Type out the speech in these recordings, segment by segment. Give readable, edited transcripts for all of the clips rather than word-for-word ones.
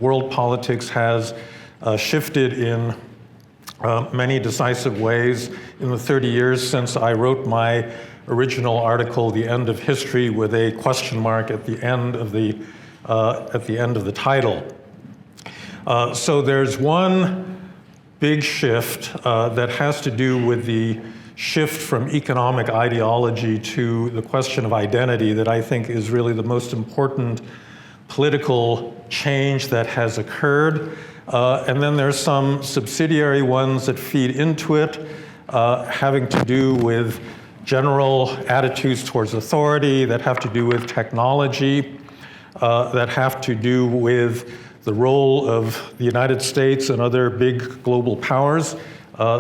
World politics has shifted in many decisive ways in the 30 years since I wrote my original article, "The End of History," with a question mark at the end of the title. So there's one big shift that has to do with the shift from economic ideology to the question of identity that I think is really the most important political change that has occurred. And then there's some subsidiary ones that feed into it, having to do with general attitudes towards authority, that have to do with technology, that have to do with the role of the United States and other big global powers.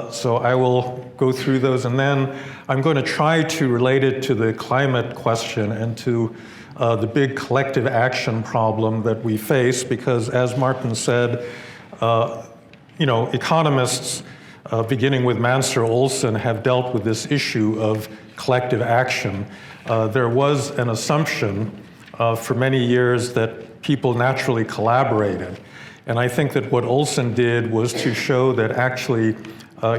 So I will go through those, and then I'm going to try to relate it to the climate question and to the big collective action problem that we face, because as Martin said, economists, beginning with Mansur Olson, have dealt with this issue of collective action. There was an assumption for many years that people naturally collaborated. And I think that what Olson did was to show that actually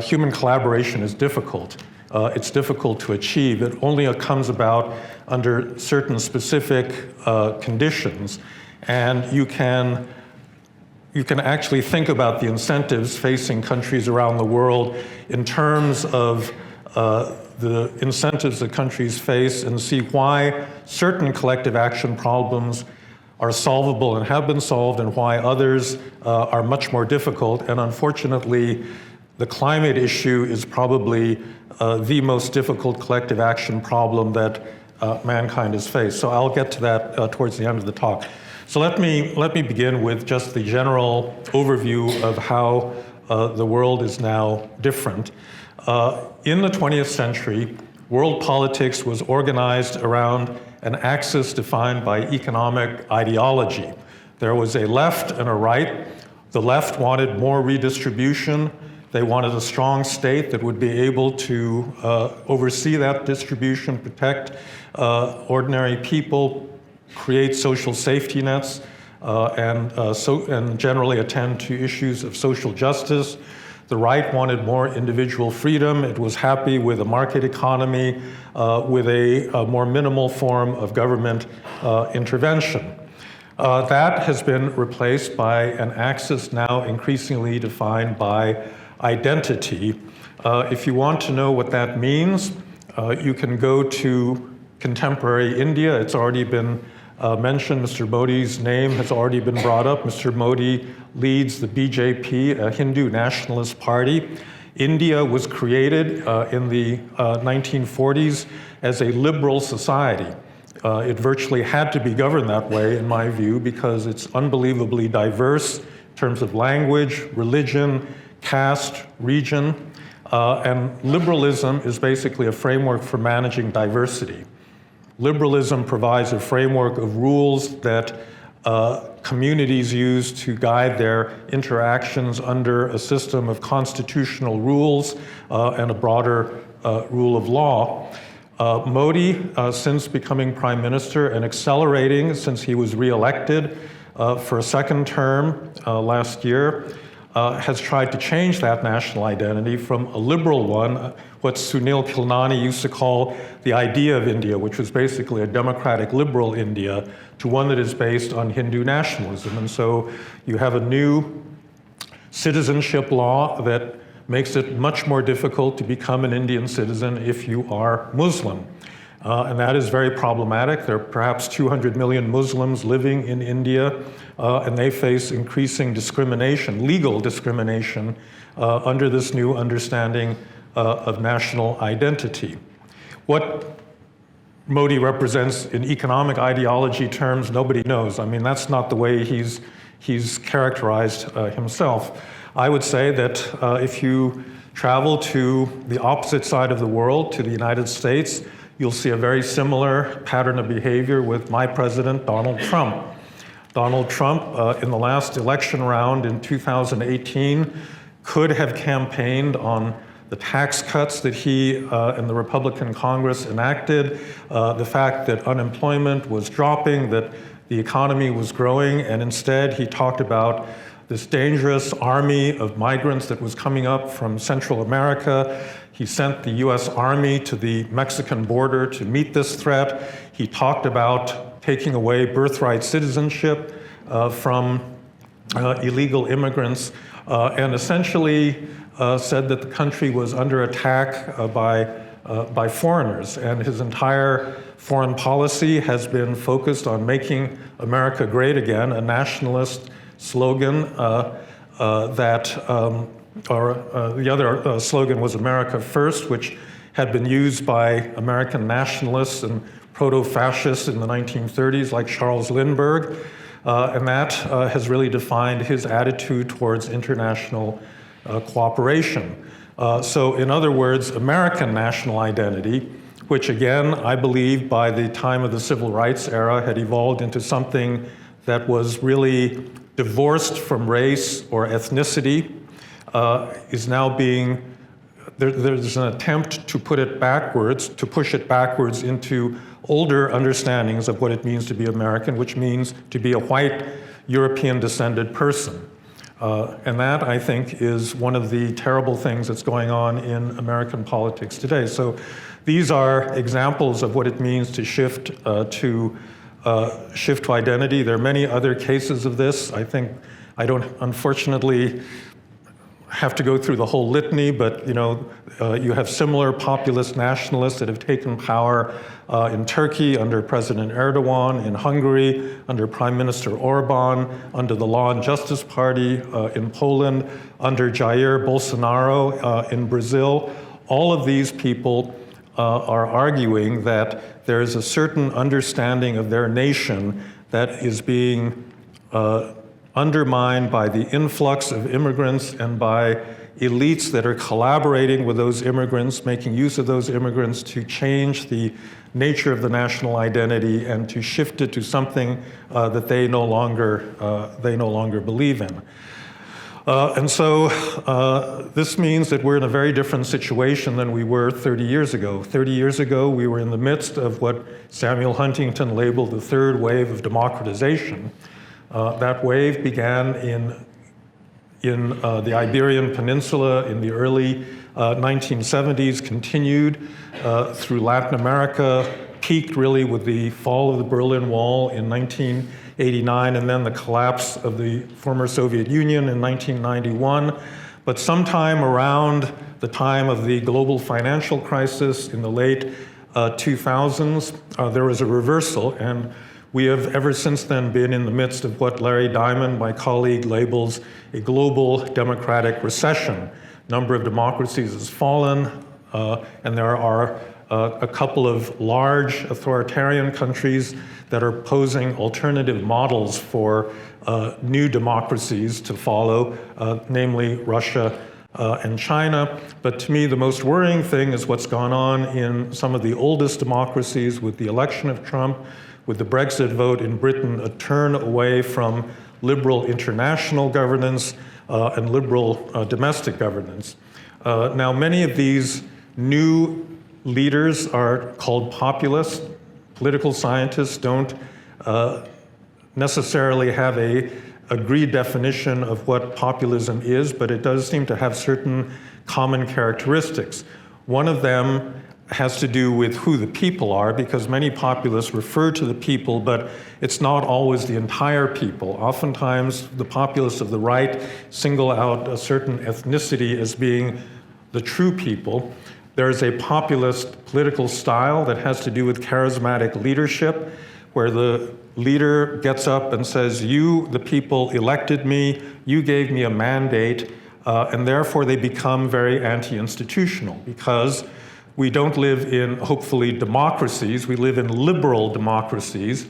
human collaboration is difficult. It's difficult to achieve. It only comes about under certain specific conditions. And you can actually think about the incentives facing countries around the world in terms of the incentives that countries face and see why certain collective action problems are solvable and have been solved and why others are much more difficult. And unfortunately, the climate issue is probably the most difficult collective action problem that mankind has faced. So I'll get to that towards the end of the talk. So let me begin with just the general overview of how the world is now different. In the 20th century, world politics was organized around an axis defined by economic ideology. There was a left and a right. The left wanted more redistribution. They wanted a strong state that would be able to oversee that distribution, protect ordinary people, create social safety nets, and generally attend to issues of social justice. The right wanted more individual freedom. It was happy with a market economy, with a more minimal form of government intervention. That has been replaced by an axis now increasingly defined by identity. If you want to know what that means, you can go to contemporary India. It's already been mentioned. Mr. Modi's name has already been brought up. Mr. Modi leads the BJP, a Hindu nationalist party. India was created in the 1940s as a liberal society. It virtually had to be governed that way, in my view, because it's unbelievably diverse in terms of language, religion, caste, region, and liberalism is basically a framework for managing diversity. Liberalism provides a framework of rules that communities use to guide their interactions under a system of constitutional rules and a broader rule of law. Modi, since becoming prime minister and accelerating since he was reelected for a second term last year, has tried to change that national identity from a liberal one, what Sunil Khilnani used to call the idea of India, which was basically a democratic liberal India, to one that is based on Hindu nationalism. And so you have a new citizenship law that makes it much more difficult to become an Indian citizen if you are Muslim. And that is very problematic. There are perhaps 200 million Muslims living in India, and they face increasing discrimination, legal discrimination, under this new understanding of national identity. What Modi represents in economic ideology terms, nobody knows. I mean, that's not the way he's characterized himself. I would say that if you travel to the opposite side of the world, to the United States, you'll see a very similar pattern of behavior with my president, Donald Trump. Donald Trump, in the last election round in 2018, could have campaigned on the tax cuts that he and the Republican Congress enacted, the fact that unemployment was dropping, that the economy was growing, and instead he talked about this dangerous army of migrants that was coming up from Central America. He sent the US Army to the Mexican border to meet this threat. He talked about taking away birthright citizenship from illegal immigrants, and essentially said that the country was under attack by foreigners. And his entire foreign policy has been focused on making America great again, a nationalist slogan the other slogan was America First, which had been used by American nationalists and proto-fascists in the 1930s, like Charles Lindbergh, and that has really defined his attitude towards international cooperation. So in other words, American national identity, which again, I believe by the time of the civil rights era had evolved into something that was really divorced from race or ethnicity, is now being, there's an attempt to put it backwards, to push it backwards into older understandings of what it means to be American, which means to be a white European-descended person. And that, I think, is one of the terrible things that's going on in American politics today. So these are examples of what it means to shift to identity. There are many other cases of this. I think I don't, unfortunately, have to go through the whole litany, but you have similar populist nationalists that have taken power in Turkey under President Erdogan, in Hungary under Prime Minister Orban, under the Law and Justice Party in Poland, under Jair Bolsonaro in Brazil. All of these people are arguing that there is a certain understanding of their nation that is being undermined by the influx of immigrants and by elites that are collaborating with those immigrants, making use of those immigrants to change the nature of the national identity and to shift it to something that they no longer believe in. And so this means that we're in a very different situation than we were 30 years ago. 30 years ago, we were in the midst of what Samuel Huntington labeled the third wave of democratization. That wave began in the Iberian Peninsula in the early 1970s, continued through Latin America, peaked really with the fall of the Berlin Wall in 1989, and then the collapse of the former Soviet Union in 1991. But sometime around the time of the global financial crisis in the late 2000s, there was a reversal, and we have ever since then been in the midst of what Larry Diamond, my colleague, labels a global democratic recession. Number of democracies has fallen, and there are a couple of large authoritarian countries that are posing alternative models for new democracies to follow, namely Russia and China. But to me, the most worrying thing is what's gone on in some of the oldest democracies with the election of Trump, with the Brexit vote in Britain, a turn away from liberal international governance and liberal domestic governance. Now, many of these new leaders are called populists. Political scientists don't necessarily have an agreed definition of what populism is, but it does seem to have certain common characteristics. One of them has to do with who the people are, because many populists refer to the people, but it's not always the entire people. Oftentimes, the populists of the right single out a certain ethnicity as being the true people. There's a populist political style that has to do with charismatic leadership, where the leader gets up and says, you, the people, elected me, you gave me a mandate, and therefore they become very anti-institutional, because we don't live in, hopefully, democracies. We live in liberal democracies,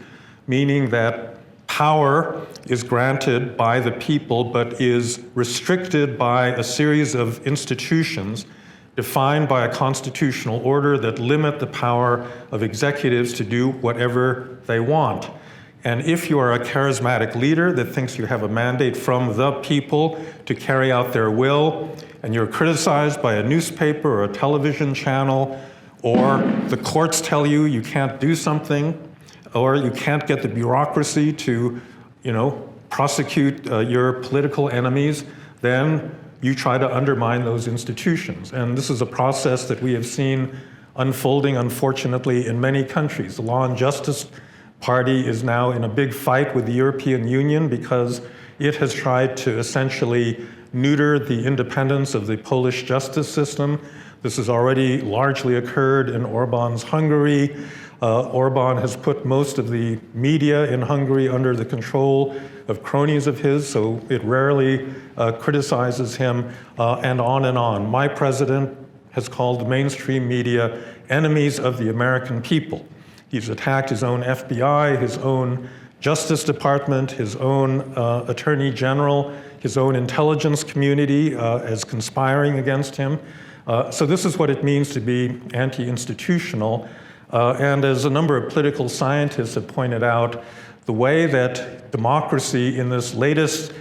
meaning that power is granted by the people, but is restricted by a series of institutions defined by a constitutional order that limit the power of executives to do whatever they want. And if you are a charismatic leader that thinks you have a mandate from the people to carry out their will, and you're criticized by a newspaper or a television channel, or the courts tell you you can't do something, or you can't get the bureaucracy to, prosecute your political enemies, then you try to undermine those institutions. And this is a process that we have seen unfolding, unfortunately, in many countries. The Law and Justice Party is now in a big fight with the European Union because it has tried to essentially neuter the independence of the Polish justice system. This has already largely occurred in Orban's Hungary. Orban has put most of the media in Hungary under the control of cronies of his, so it rarely criticizes him, and on and on. My president has called the mainstream media enemies of the American people. He's attacked his own FBI, his own Justice Department, his own Attorney General, his own intelligence community as conspiring against him. So this is what it means to be anti-institutional. And as a number of political scientists have pointed out, the way that democracy in this latest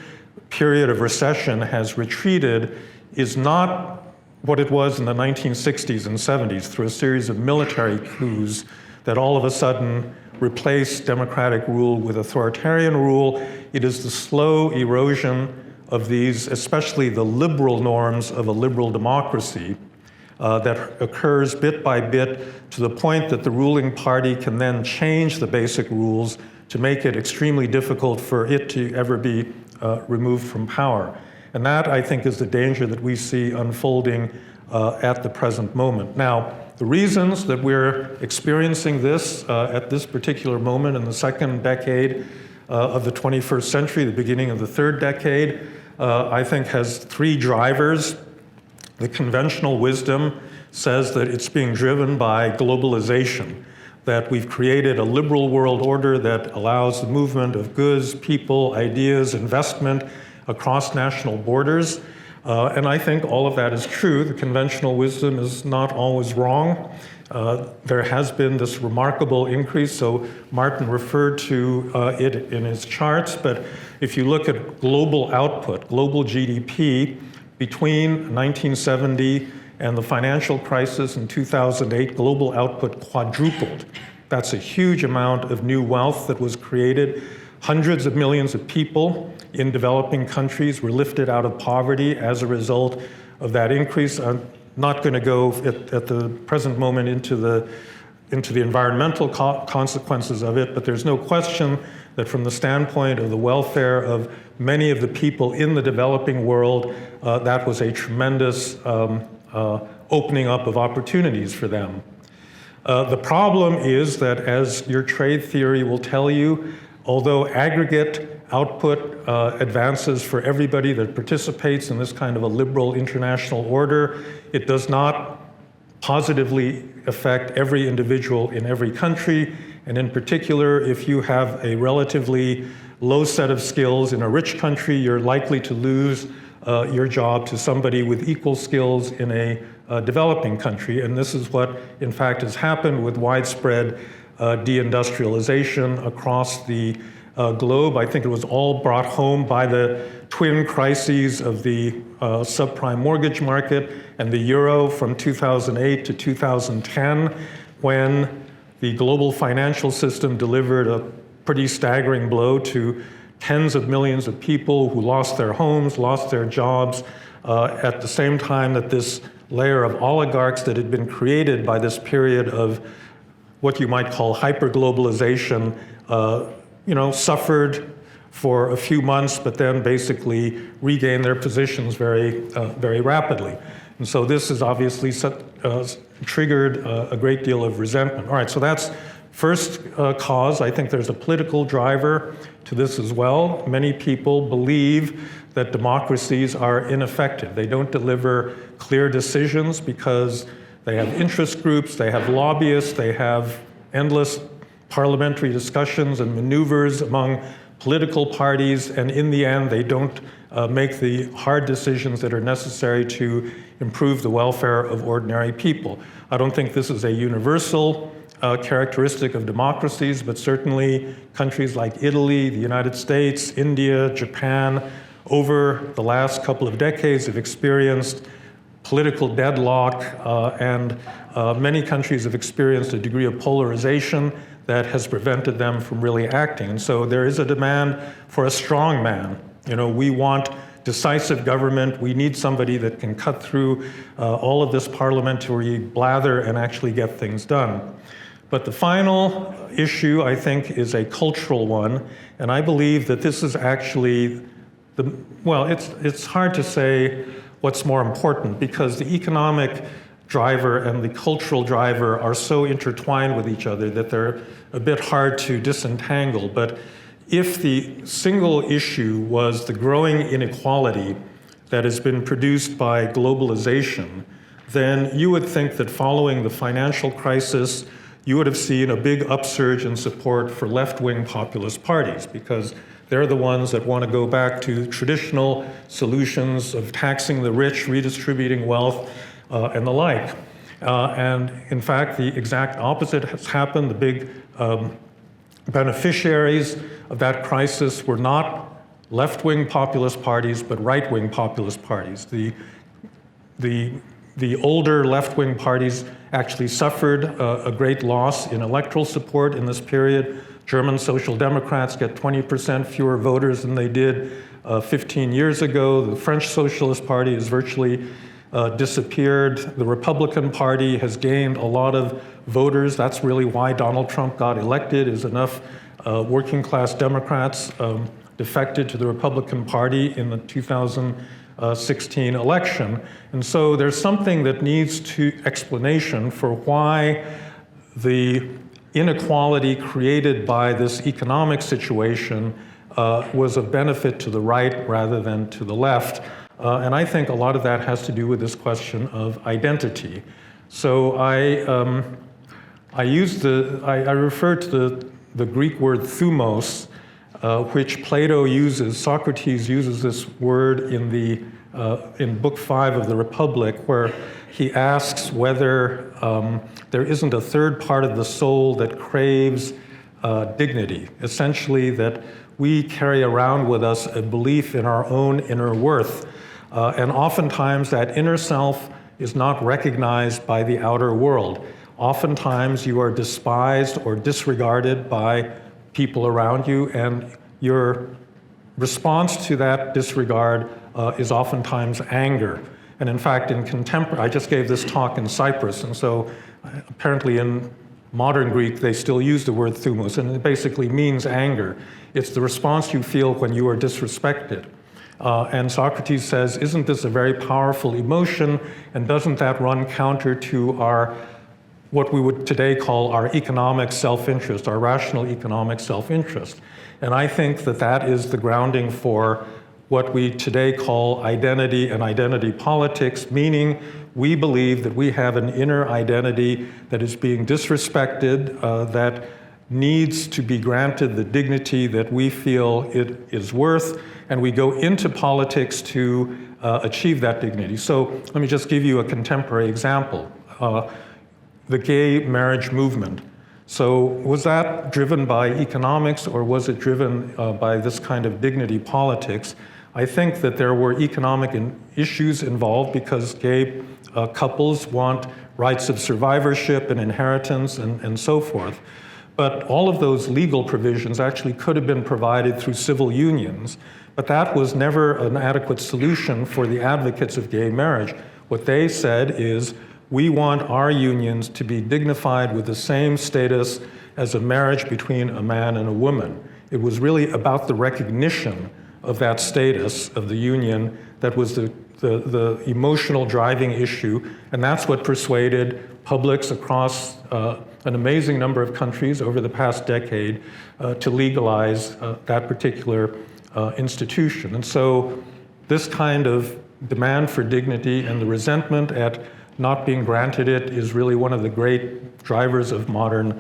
period of recession has retreated is not what it was in the 1960s and 70s through a series of military coups that all of a sudden replaced democratic rule with authoritarian rule. It is the slow erosion of these, especially the liberal norms of a liberal democracy, that occurs bit by bit to the point that the ruling party can then change the basic rules to make it extremely difficult for it to ever be removed from power. And that, I think, is the danger that we see unfolding at the present moment. Now, the reasons that we're experiencing this at this particular moment in the second decade of the 21st century, the beginning of the third decade, I think has three drivers. The conventional wisdom says that it's being driven by globalization, that we've created a liberal world order that allows the movement of goods, people, ideas, investment across national borders. And I think all of that is true. The conventional wisdom is not always wrong. There has been this remarkable increase, so Martin referred to it in his charts, but if you look at global output, global GDP, between 1970 and the financial crisis in 2008, global output quadrupled. That's a huge amount of new wealth that was created. Hundreds of millions of people in developing countries were lifted out of poverty as a result of that increase. I'm not going to go at the present moment into the environmental consequences of it, but there's no question that from the standpoint of the welfare of many of the people in the developing world, that was a tremendous opening up of opportunities for them. The problem is that, as your trade theory will tell you, although aggregate output advances for everybody that participates in this kind of a liberal international order, it does not positively affect every individual in every country. And in particular, if you have a relatively low set of skills in a rich country, you're likely to lose your job to somebody with equal skills in a developing country. And this is what, in fact, has happened with widespread deindustrialization across the globe. I think it was all brought home by the twin crises of the subprime mortgage market and the euro from 2008 to 2010, when the global financial system delivered a pretty staggering blow to tens of millions of people who lost their homes, lost their jobs, at the same time that this layer of oligarchs that had been created by this period of what you might call hyperglobalization, suffered for a few months, but then basically regained their positions very rapidly. And so this has obviously triggered a great deal of resentment. All right, so that's first cause. I think there's a political driver to this as well. Many people believe that democracies are ineffective. They don't deliver clear decisions because they have interest groups, they have lobbyists, they have endless parliamentary discussions and maneuvers among political parties, and in the end, they don't make the hard decisions that are necessary to improve the welfare of ordinary people. I don't think this is a universal characteristic of democracies, but certainly countries like Italy, the United States, India, Japan, over the last couple of decades have experienced political deadlock, and many countries have experienced a degree of polarization that has prevented them from really acting. And so there is a demand for a strong man. We want decisive government. We need somebody that can cut through all of this parliamentary blather and actually get things done. But the final issue, I think, is a cultural one, and I believe that this is actually it's hard to say what's more important, because the economic driver and the cultural driver are so intertwined with each other that they're a bit hard to disentangle. But if the single issue was the growing inequality that has been produced by globalization, then you would think that following the financial crisis, you would have seen a big upsurge in support for left-wing populist parties, because they're the ones that want to go back to traditional solutions of taxing the rich, redistributing wealth, and the like. And in fact, the exact opposite has happened. The big beneficiaries of that crisis were not left-wing populist parties, but right-wing populist parties. The older left-wing parties actually suffered a great loss in electoral support in this period. German Social Democrats get 20% fewer voters than they did 15 years ago. The French Socialist Party has virtually disappeared. The Republican Party has gained a lot of voters. That's really why Donald Trump got elected, is enough working class Democrats defected to the Republican Party in the 2016 election. And so there's something that needs explanation for why the inequality created by this economic situation was of benefit to the right rather than to the left. And I think a lot of that has to do with this question of identity. So I refer to the Greek word thumos, which Plato uses. Socrates uses this word in Book 5 of the Republic, where he asks whether there isn't a third part of the soul that craves dignity. Essentially, that we carry around with us a belief in our own inner worth. And oftentimes that inner self is not recognized by the outer world. Oftentimes you are despised or disregarded by people around you, and your response to that disregard is oftentimes anger. And in fact, I just gave this talk in Cyprus, and so apparently in modern Greek, they still use the word thumos, and it basically means anger. It's the response you feel when you are disrespected. And Socrates says, isn't this a very powerful emotion, and doesn't that run counter to what we would today call our economic self-interest, our rational economic self-interest? And I think that is the grounding for what we today call identity and identity politics, meaning we believe that we have an inner identity that is being disrespected, that needs to be granted the dignity that we feel it is worth, and we go into politics to achieve that dignity. So let me just give you a contemporary example. The gay marriage movement. So was that driven by economics, or was it driven by this kind of dignity politics? I think that there were economic issues involved, because gay couples want rights of survivorship and inheritance and so forth. But all of those legal provisions actually could have been provided through civil unions, but that was never an adequate solution for the advocates of gay marriage. What they said is, we want our unions to be dignified with the same status as a marriage between a man and a woman. It was really about the recognition of that status of the union that was the emotional driving issue, and that's what persuaded publics across an amazing number of countries over the past decade to legalize that particular institution. And so this kind of demand for dignity and the resentment at not being granted it is really one of the great drivers of modern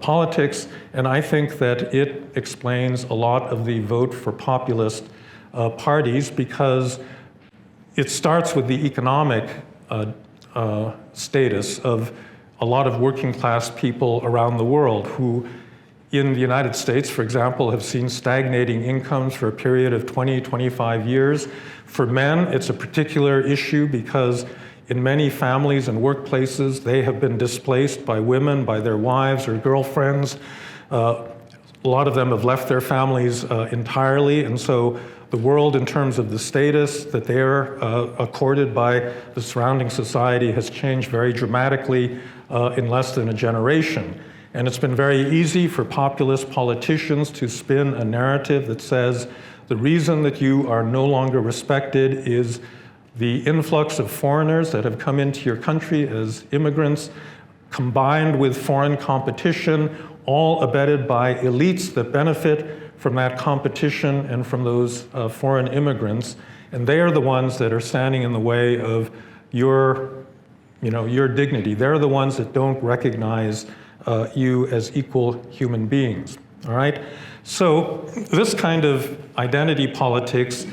politics, and I think that it explains a lot of the vote for populist parties, because it starts with the economic status of a lot of working class people around the world who, in the United States, for example, have seen stagnating incomes for a period of 20, 25 years. For men, it's a particular issue because in many families and workplaces, they have been displaced by women, by their wives or girlfriends. A lot of them have left their families entirely, and so the world, in terms of the status that they're accorded by the surrounding society, has changed very dramatically in less than a generation. And it's been very easy for populist politicians to spin a narrative that says the reason that you are no longer respected is the influx of foreigners that have come into your country as immigrants, combined with foreign competition, all abetted by elites that benefit from that competition and from those foreign immigrants. And they are the ones that are standing in the way of your dignity. They're the ones that don't recognize you as equal human beings, all right? So this kind of identity politics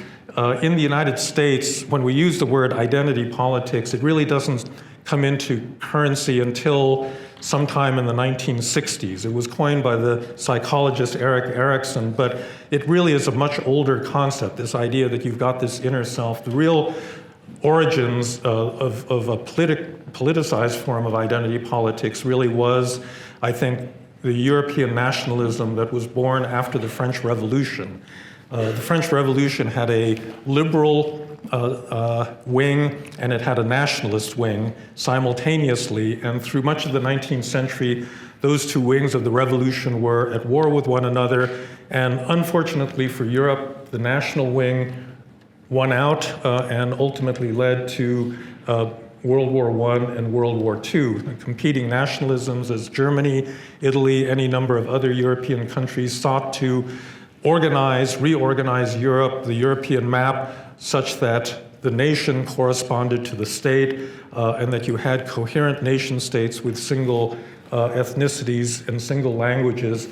in the United States, when we use the word identity politics, it really doesn't come into currency until sometime in the 1960s. It was coined by the psychologist Erik Erikson, but it really is a much older concept, this idea that you've got this inner self. The real origins of a politicized form of identity politics really was, I think, the European nationalism that was born after the French Revolution. The French Revolution had a liberal wing and it had a nationalist wing simultaneously, and through much of the 19th century, those two wings of the revolution were at war with one another, and unfortunately for Europe, the national wing won out and ultimately led to World War I and World War II, competing nationalisms as Germany, Italy, any number of other European countries sought to reorganize Europe, the European map, such that the nation corresponded to the state and that you had coherent nation states with single ethnicities and single languages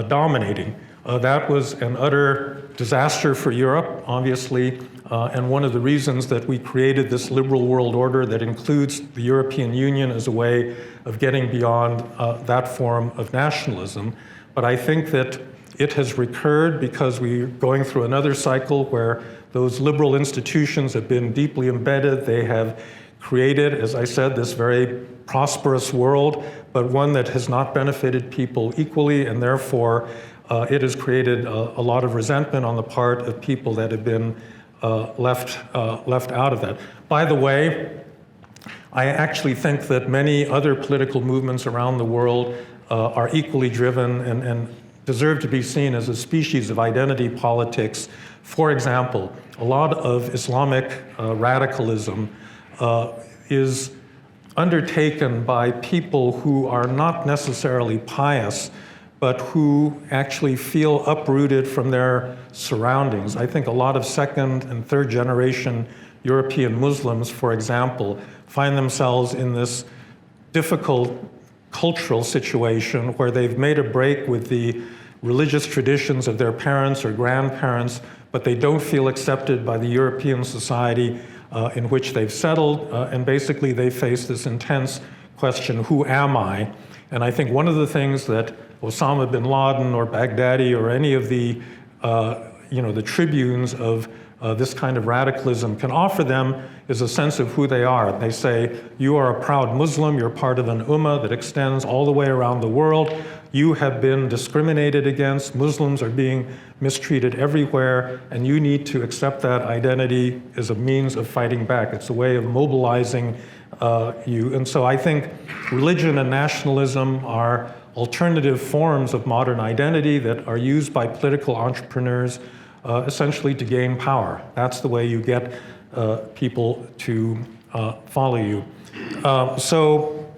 dominating. That was an utter disaster for Europe, obviously, and one of the reasons that we created this liberal world order that includes the European Union as a way of getting beyond that form of nationalism. But I think that it has recurred because we're going through another cycle where those liberal institutions have been deeply embedded. They have created, as I said, this very prosperous world, but one that has not benefited people equally, and therefore it has created a lot of resentment on the part of people that have been left out of that. By the way, I actually think that many other political movements around the world are equally driven and deserve to be seen as a species of identity politics. For example, a lot of Islamic radicalism is undertaken by people who are not necessarily pious, but who actually feel uprooted from their surroundings. I think a lot of second and third generation European Muslims, for example, find themselves in this difficult cultural situation where they've made a break with the religious traditions of their parents or grandparents, but they don't feel accepted by the European society in which they've settled, and basically they face this intense question, who am I? And I think one of the things that Osama bin Laden or Baghdadi or any of the tribunes of this kind of radicalism can offer them is a sense of who they are. They say, you are a proud Muslim, you're part of an ummah that extends all the way around the world. You have been discriminated against, Muslims are being mistreated everywhere, and you need to accept that identity as a means of fighting back. It's a way of mobilizing you. And so I think religion and nationalism are alternative forms of modern identity that are used by political entrepreneurs essentially to gain power. That's the way you get people to follow you. So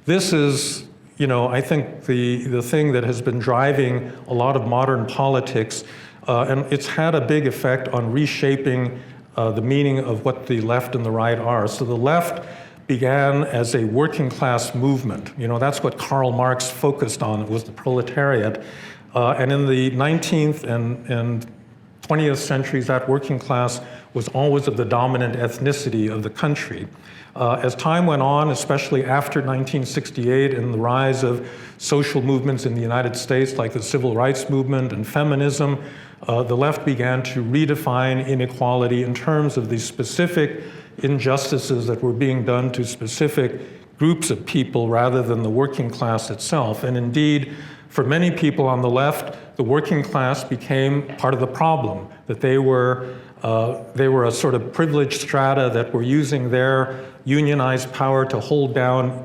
this is, I think the thing that has been driving a lot of modern politics, and it's had a big effect on reshaping the meaning of what the left and the right are. So the left began as a working class movement. That's what Karl Marx focused on. It was the proletariat. And in the 19th and 20th centuries, that working class was always of the dominant ethnicity of the country. As time went on, especially after 1968 and the rise of social movements in the United States, like the civil rights movement and feminism, the left began to redefine inequality in terms of the specific injustices that were being done to specific groups of people rather than the working class itself. And indeed, for many people on the left, the working class became part of the problem, that they were a sort of privileged strata that were using their unionized power to hold down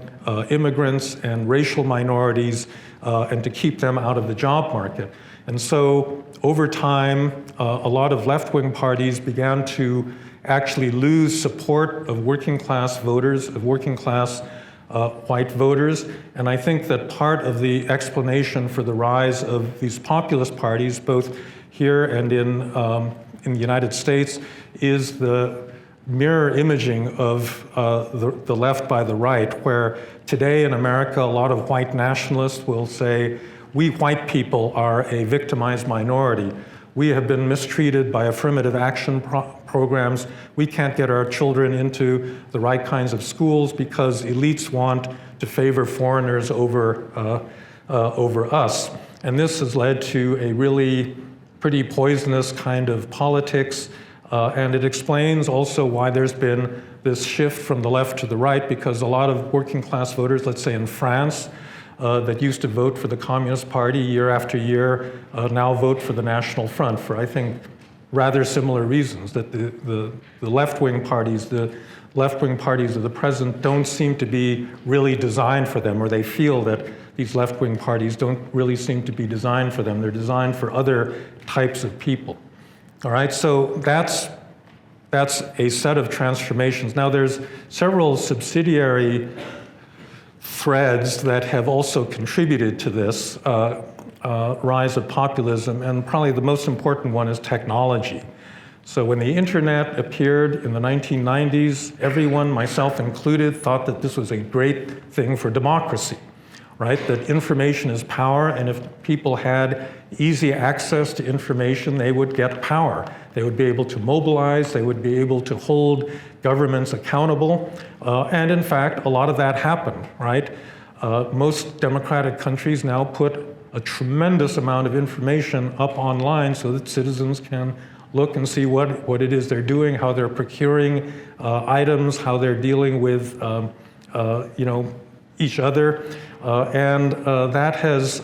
immigrants and racial minorities and to keep them out of the job market. And so over time, a lot of left-wing parties began to actually lose support of working class voters, of working class white voters. And I think that part of the explanation for the rise of these populist parties, both here and in the United States, is the mirror imaging of the left by the right, where today in America, a lot of white nationalists will say, we white people are a victimized minority. We have been mistreated by affirmative action programs. We can't get our children into the right kinds of schools because elites want to favor foreigners over us. And this has led to a really pretty poisonous kind of politics. And it explains also why there's been this shift from the left to the right, because a lot of working class voters, let's say in France, that used to vote for the Communist Party year after year, now vote for the National Front for, I think, rather similar reasons, that the left-wing parties, the left-wing parties of the present don't seem to be really designed for them, or they feel that these left-wing parties don't really seem to be designed for them. They're designed for other types of people. All right, so that's a set of transformations. Now there's several subsidiary threads that have also contributed to this rise of populism, and probably the most important one is technology. So when the internet appeared in the 1990s, everyone, myself included, thought that this was a great thing for democracy, right? That information is power, and if people had easy access to information, they would get power. They would be able to mobilize, they would be able to hold governments accountable, and in fact, a lot of that happened, right? Most democratic countries now put a tremendous amount of information up online so that citizens can look and see what it is they're doing, how they're procuring items, how they're dealing with each other, and that has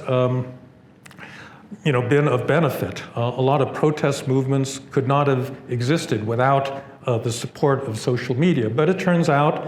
been of benefit. A lot of protest movements could not have existed without the support of social media. But it turns out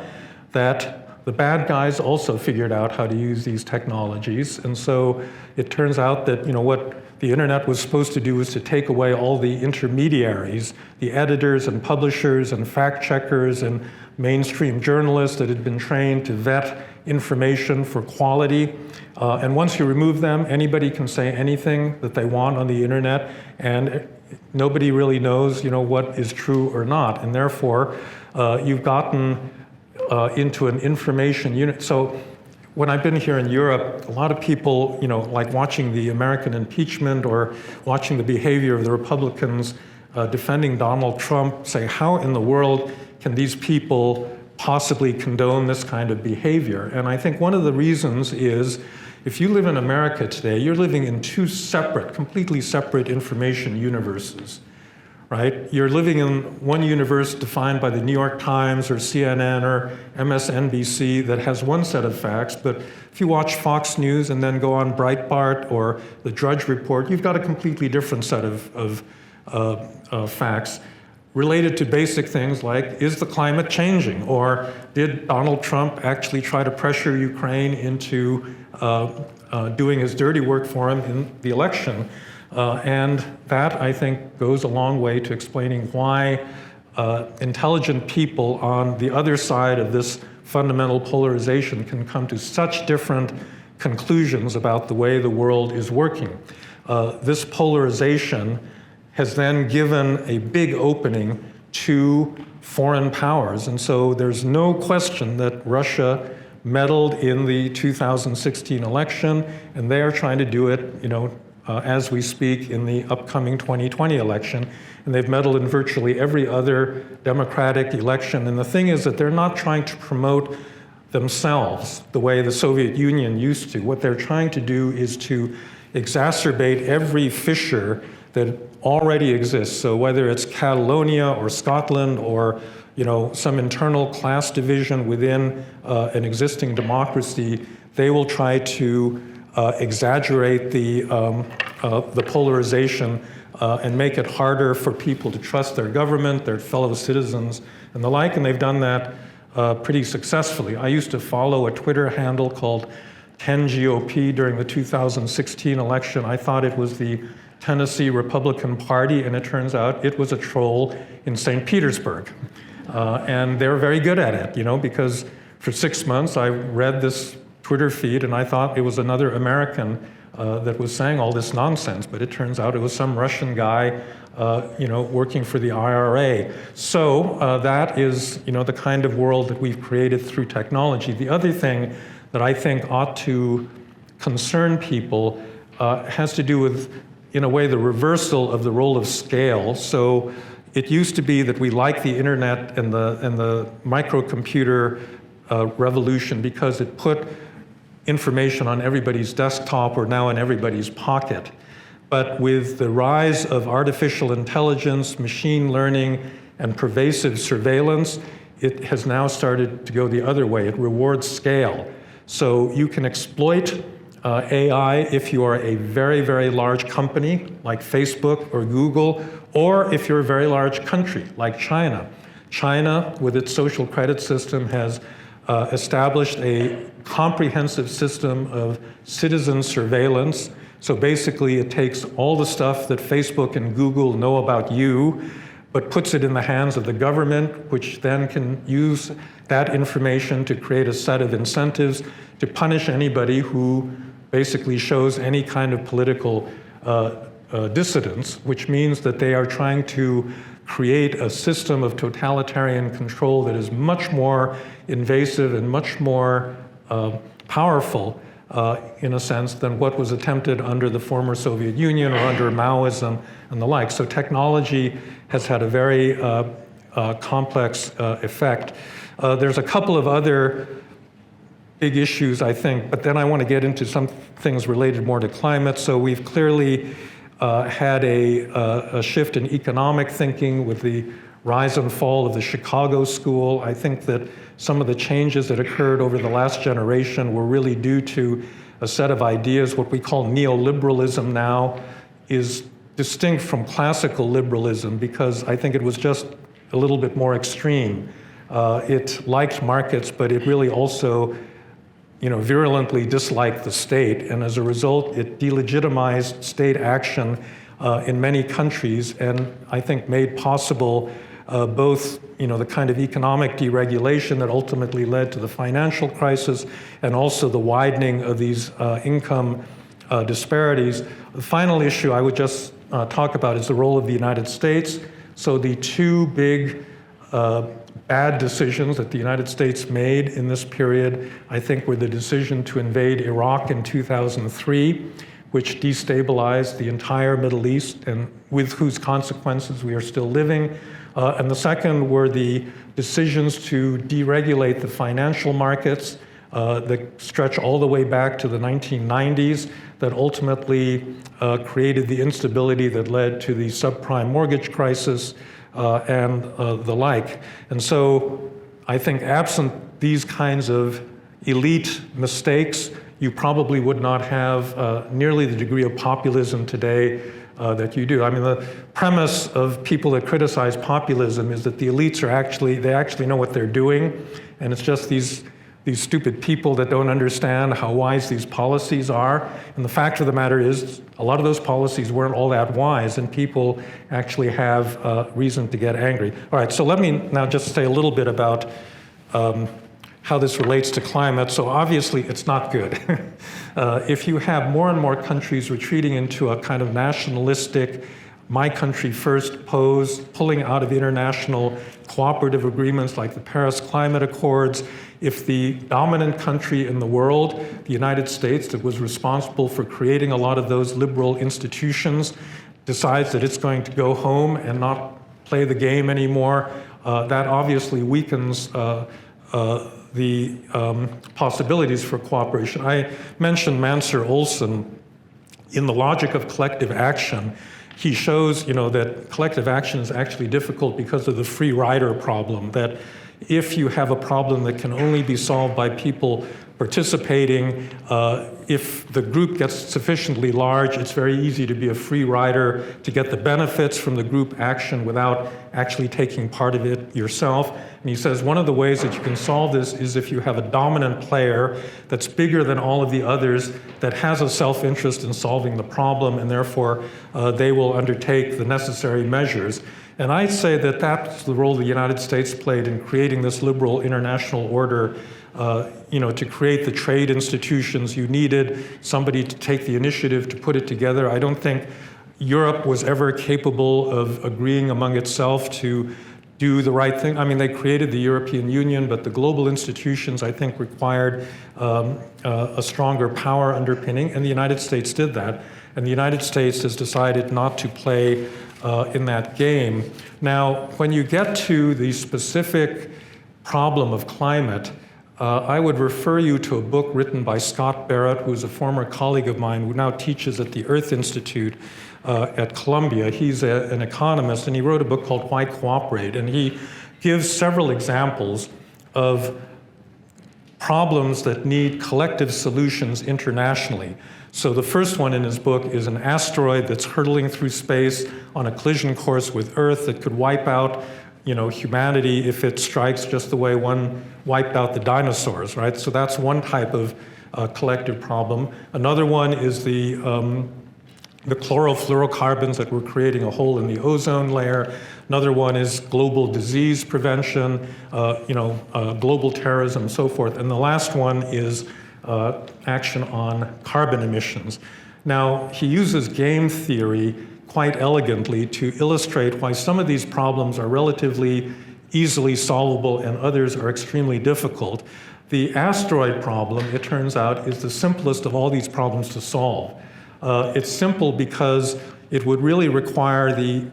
that the bad guys also figured out how to use these technologies. And so it turns out that what the internet was supposed to do was to take away all the intermediaries, the editors and publishers and fact checkers and mainstream journalists that had been trained to vet information for quality. And once you remove them, anybody can say anything that they want on the internet, and nobody really knows what is true or not. And therefore, you've gotten into an information unit. So when I've been here in Europe, a lot of people, like watching the American impeachment or watching the behavior of the Republicans defending Donald Trump, say, how in the world can these people possibly condone this kind of behavior? And I think one of the reasons is, if you live in America today, you're living in two separate, completely separate information universes, right? You're living in one universe defined by the New York Times or CNN or MSNBC that has one set of facts, but if you watch Fox News and then go on Breitbart or the Drudge Report, you've got a completely different set of facts related to basic things like, is the climate changing? Or did Donald Trump actually try to pressure Ukraine into doing his dirty work for him in the election? And that, I think, goes a long way to explaining why intelligent people on the other side of this fundamental polarization can come to such different conclusions about the way the world is working. This polarization has then given a big opening to foreign powers. And so there's no question that Russia meddled in the 2016 election, and they are trying to do it, as we speak in the upcoming 2020 election. And they've meddled in virtually every other democratic election. And the thing is that they're not trying to promote themselves the way the Soviet Union used to. What they're trying to do is to exacerbate every fissure that already exists. So whether it's Catalonia or Scotland or some internal class division within an existing democracy, they will try to exaggerate the polarization and make it harder for people to trust their government, their fellow citizens, and the like, and they've done that pretty successfully. I used to follow a Twitter handle called 10GOP during the 2016 election. I thought it was the Tennessee Republican Party, and it turns out it was a troll in St. Petersburg. And they're very good at it, because for 6 months I read this Twitter feed and I thought it was another American that was saying all this nonsense, but it turns out it was some Russian guy, working for the IRA. So that is, the kind of world that we've created through technology. The other thing that I think ought to concern people has to do with, in a way, the reversal of the role of scale. So it used to be that we liked the internet and the microcomputer revolution because it put information on everybody's desktop or now in everybody's pocket. But with the rise of artificial intelligence, machine learning, and pervasive surveillance, it has now started to go the other way. It rewards scale. So you can exploit AI if you are a very, very large company like Facebook or Google, or if you're a very large country like China. China, with its social credit system, has established a comprehensive system of citizen surveillance. So basically, it takes all the stuff that Facebook and Google know about you, but puts it in the hands of the government, which then can use that information to create a set of incentives to punish anybody who basically shows any kind of political dissidence, which means that they are trying to create a system of totalitarian control that is much more invasive and much more powerful, in a sense, than what was attempted under the former Soviet Union or under Maoism and the like. So technology has had a very complex effect. There's a couple of other big issues, I think, but then I want to get into some things related more to climate. So we've clearly had a shift in economic thinking with the rise and fall of the Chicago School. I think that some of the changes that occurred over the last generation were really due to a set of ideas. What we call neoliberalism now is distinct from classical liberalism because I think it was just a little bit more extreme. It liked markets, but it really also virulently disliked the state, and as a result, it delegitimized state action in many countries, and I think made possible both the kind of economic deregulation that ultimately led to the financial crisis, and also the widening of these income disparities. The final issue I would just talk about is the role of the United States. So the two big bad decisions that the United States made in this period, I think, were the decision to invade Iraq in 2003, which destabilized the entire Middle East and with whose consequences we are still living. And the second were the decisions to deregulate the financial markets that stretch all the way back to the 1990s that ultimately created the instability that led to the subprime mortgage crisis and the like. And so I think absent these kinds of elite mistakes, you probably would not have nearly the degree of populism today that you do. I mean, the premise of people that criticize populism is that the elites they actually know what they're doing, and it's just these stupid people that don't understand how wise these policies are. And the fact of the matter is, a lot of those policies weren't all that wise, and people actually have reason to get angry. All right, so let me now just say a little bit about how this relates to climate. So obviously, it's not good. If you have more and more countries retreating into a kind of nationalistic, my country first pose, pulling out of international cooperative agreements like the Paris Climate Accords, if the dominant country in the world, the United States, that was responsible for creating a lot of those liberal institutions, decides that it's going to go home and not play the game anymore, that obviously weakens the possibilities for cooperation. I mentioned Mansur Olson in The Logic of Collective Action, he shows, that collective action is actually difficult because of the free rider problem, that if you have a problem that can only be solved by people participating, if the group gets sufficiently large, it's very easy to be a free rider, to get the benefits from the group action without actually taking part of it yourself. And he says one of the ways that you can solve this is if you have a dominant player that's bigger than all of the others, that has a self-interest in solving the problem, and therefore they will undertake the necessary measures. And I'd say that that's the role the United States played in creating this liberal international order, to create the trade institutions you needed, somebody to take the initiative to put it together. I don't think Europe was ever capable of agreeing among itself to do the right thing. I mean, they created the European Union, but the global institutions, I think, required a stronger power underpinning, and the United States did that. And the United States has decided not to play in that game. Now, when you get to the specific problem of climate, I would refer you to a book written by Scott Barrett, who's a former colleague of mine who now teaches at the Earth Institute at Columbia. He's an economist, and he wrote a book called Why Cooperate? And he gives several examples of problems that need collective solutions internationally. So the first one in his book is an asteroid that's hurtling through space on a collision course with Earth that could wipe out humanity if it strikes just the way one wiped out the dinosaurs, right? So that's one type of collective problem. Another one is the chlorofluorocarbons that were creating a hole in the ozone layer. Another one is global disease prevention, global terrorism, and so forth. And the last one is action on carbon emissions. Now, he uses game theory quite elegantly to illustrate why some of these problems are relatively easily solvable and others are extremely difficult. The asteroid problem, it turns out, is the simplest of all these problems to solve. It's simple because it would really require the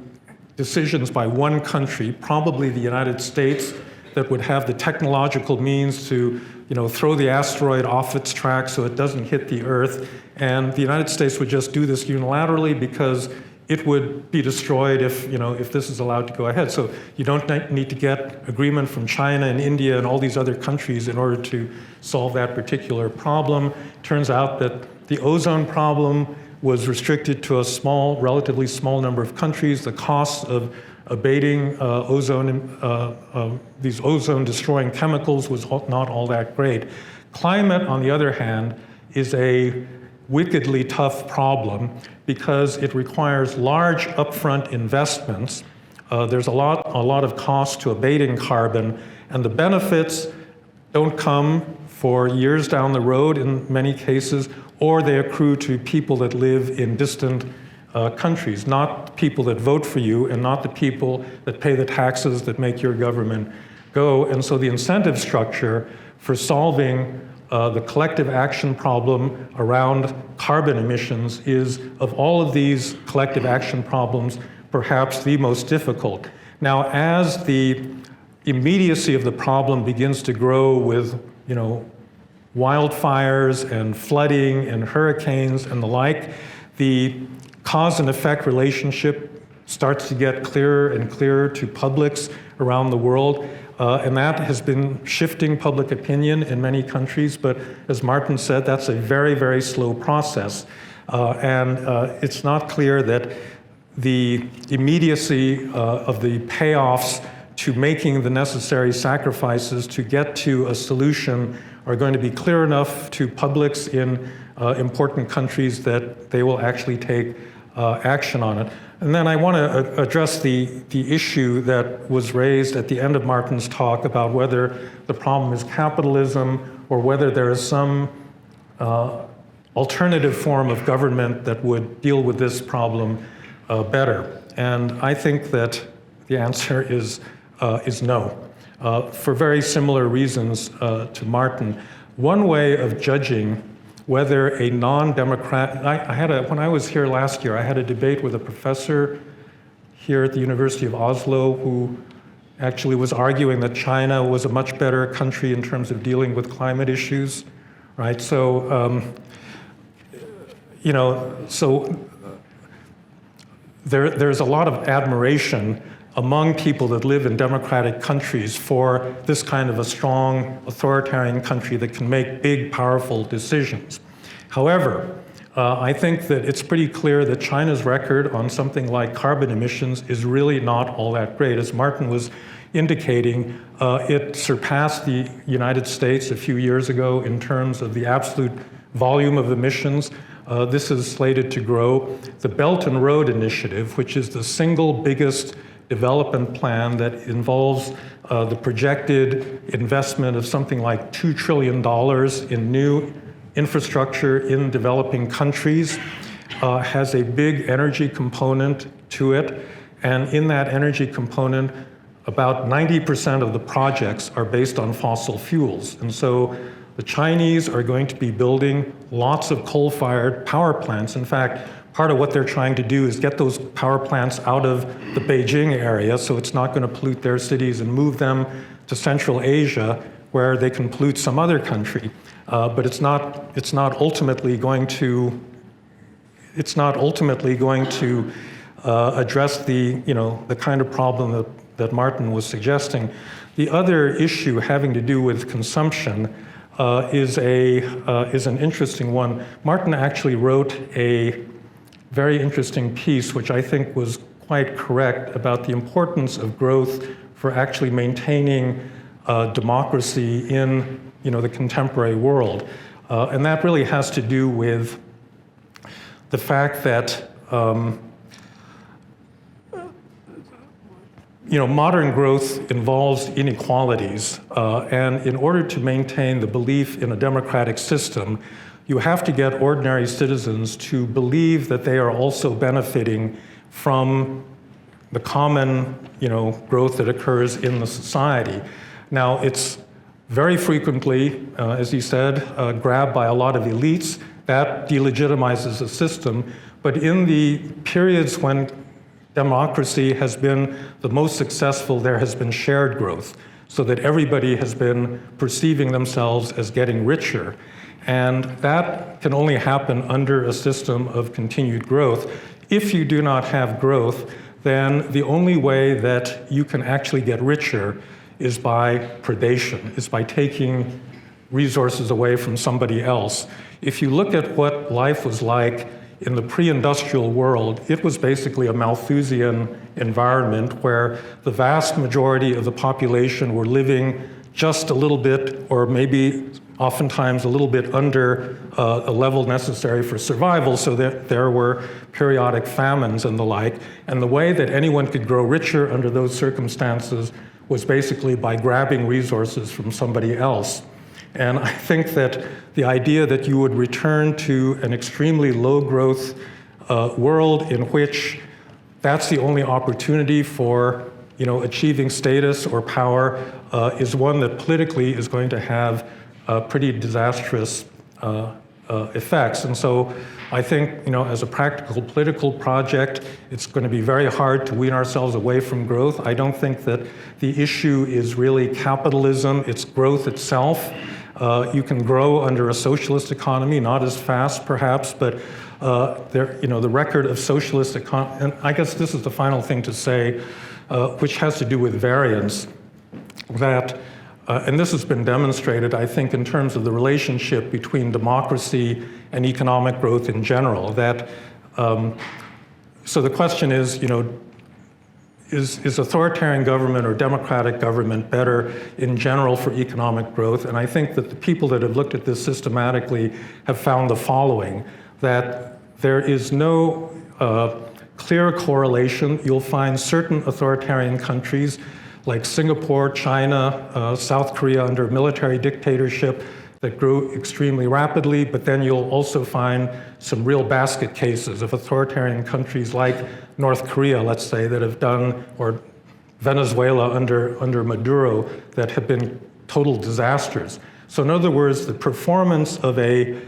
decisions by one country, probably the United States, that would have the technological means to throw the asteroid off its track so it doesn't hit the Earth. And the United States would just do this unilaterally because it would be destroyed if this is allowed to go ahead. So you don't need to get agreement from China and India and all these other countries in order to solve that particular problem. Turns out that the ozone problem was restricted to a relatively small number of countries. The costs of abating these ozone-destroying chemicals was not all that great. Climate, on the other hand, is a wickedly tough problem because it requires large upfront investments. There's a lot of cost to abating carbon, and the benefits don't come for years down the road in many cases, or they accrue to people that live in distant countries, not people that vote for you and not the people that pay the taxes that make your government go. And so the incentive structure for solving the collective action problem around carbon emissions is, of all of these collective action problems, perhaps the most difficult. Now, as the immediacy of the problem begins to grow with, wildfires and flooding and hurricanes and the like, the cause and effect relationship starts to get clearer and clearer to publics around the world. And that has been shifting public opinion in many countries, but as Martin said, that's a very, very slow process. And it's not clear that the immediacy of the payoffs to making the necessary sacrifices to get to a solution are going to be clear enough to publics in important countries that they will actually take action on it. And then I want to address the issue that was raised at the end of Martin's talk about whether the problem is capitalism or whether there is some alternative form of government that would deal with this problem better. And I think that the answer is no, for very similar reasons to Martin. One way of judging whether a non-democrat, when I was here last year, I had a debate with a professor here at the University of Oslo who actually was arguing that China was a much better country in terms of dealing with climate issues, right? So, there's a lot of admiration among people that live in democratic countries for this kind of a strong authoritarian country that can make big, powerful decisions. However, I think that it's pretty clear that China's record on something like carbon emissions is really not all that great. As Martin was indicating, it surpassed the United States a few years ago in terms of the absolute volume of emissions. This is slated to grow. The Belt and Road Initiative, which is the single biggest development plan that involves the projected investment of something like $2 trillion in new infrastructure in developing countries, has a big energy component to it. And in that energy component, about 90% of the projects are based on fossil fuels. And so the Chinese are going to be building lots of coal-fired power plants. In fact, part of what they're trying to do is get those power plants out of the Beijing area so it's not going to pollute their cities and move them to Central Asia where they can pollute some other country. But it's not ultimately going to address the kind of problem that Martin was suggesting. The other issue having to do with consumption is an interesting one. Martin actually wrote a very interesting piece, which I think was quite correct, about the importance of growth for actually maintaining democracy in the contemporary world. And that really has to do with the fact that modern growth involves inequalities, and in order to maintain the belief in a democratic system, you have to get ordinary citizens to believe that they are also benefiting from the common, growth that occurs in the society. Now, it's very frequently, as he said, grabbed by a lot of elites. That delegitimizes the system. But in the periods when democracy has been the most successful, there has been shared growth, so that everybody has been perceiving themselves as getting richer. And that can only happen under a system of continued growth. If you do not have growth, then the only way that you can actually get richer is by predation, is by taking resources away from somebody else. If you look at what life was like in the pre-industrial world, it was basically a Malthusian environment where the vast majority of the population were living just a little bit, or maybe oftentimes a little bit under a level necessary for survival, so that there were periodic famines and the like. And the way that anyone could grow richer under those circumstances was basically by grabbing resources from somebody else. And I think that the idea that you would return to an extremely low growth world in which that's the only opportunity for achieving status or power is one that politically is going to have pretty disastrous effects. And so I think, as a practical political project, it's going to be very hard to wean ourselves away from growth. I don't think that the issue is really capitalism, it's growth itself. You can grow under a socialist economy, not as fast perhaps, but the record of socialist economy, and I guess this is the final thing to say, which has to do with variance, that and this has been demonstrated, I think, in terms of the relationship between democracy and economic growth in general. That so the question is, is authoritarian government or democratic government better in general for economic growth? And I think that the people that have looked at this systematically have found the following: that there is no clear correlation. You'll find certain authoritarian countries like Singapore, China, South Korea under military dictatorship that grew extremely rapidly, but then you'll also find some real basket cases of authoritarian countries like North Korea, let's say, that have done, or Venezuela under Maduro, that have been total disasters. So in other words, the performance of a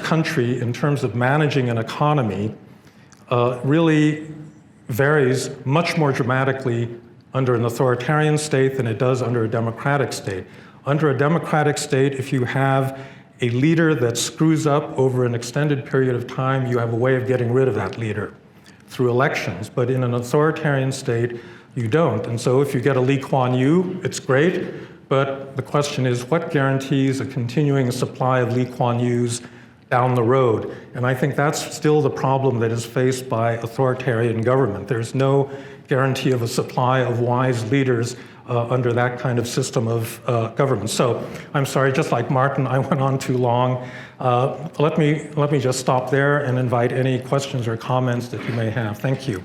country in terms of managing an economy really varies much more dramatically under an authoritarian state than it does under a democratic state. Under a democratic state, if you have a leader that screws up over an extended period of time, you have a way of getting rid of that leader through elections. But in an authoritarian state, you don't. And so if you get a Lee Kuan Yew, it's great. But the question is, what guarantees a continuing supply of Lee Kuan Yews down the road? And I think that's still the problem that is faced by authoritarian government. There's no guarantee of a supply of wise leaders under that kind of system of government. So I'm sorry, just like Martin, I went on too long. Let me just stop there and invite any questions or comments that you may have. Thank you.